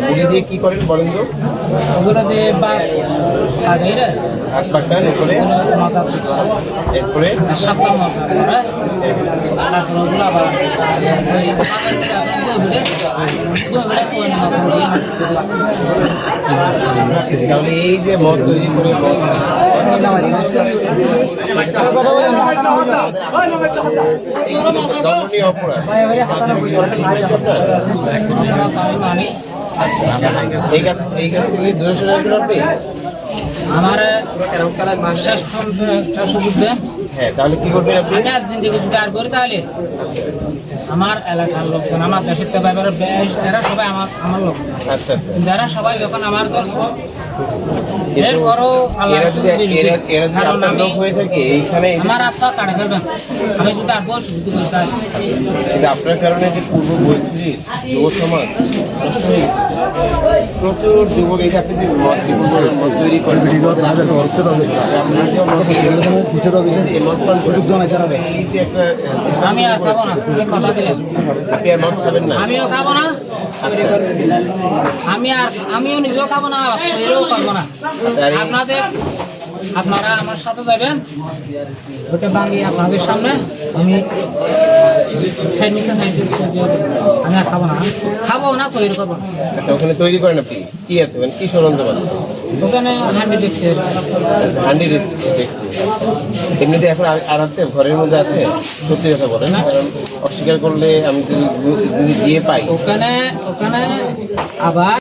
মুড়ি দিয়ে কি করেন বলেন তো? ওগুলো দিয়ে হাত পাকান, এরপরে সাতটা মজা তারপর ওগুলো আবার তাহলে এই যে মদ তৈরি করে দণ্ডনীয় অপরাধ। এই গাছ থেকে 200 টাকা আপনি আমার শেষ সুযোগ দেন। হ্যাঁ, তাহলে কি করবেন আপনি? আমি আর জিন্দিগি যদি আর করি তাহলে আমার এলাকার লোকজন, আমার দেশের ব্যাপারে এরা সবাই আমার লোক। আচ্ছা আচ্ছা, যারা সবাই যখন আমার দর্শক আমার আত্মা কাটে ফেলবেন, আমি যদি আর বসে যদি করতে হয়। আপনার কারণে যে পূর্ব বৈচিত্র্য যুব সমাজ নষ্ট হয়ে গেছে, প্রচুর যুবক এই আপনি যে মদ তৈরি করেন, আমি আর খাবো না, কথা দিলেন আপনি আর মদ খাবেন না? আমিও খাবো না, আমিও নিজেও খাবো না, তৈরিও করবো না। আপনারা আমার সাথে যাবেন, ওটা ভাঙিয়ে আপনাদের সামনে আমি আমি আর খাবো না তৈরি করবো। আচ্ছা, ওখানে তৈরি করেন আপনি? কি আছে ওখানে, কি সরঞ্জাম আছে ওখানে? হান্ডি দেখছি, হান্ডি দেখছি। এমনিতে এখন আর আছে ঘরের মধ্যে আছে? সত্যি কথা বলেন, কারণ অস্বীকার করলে আমি যদি দিয়ে পাই। ওখানে আবার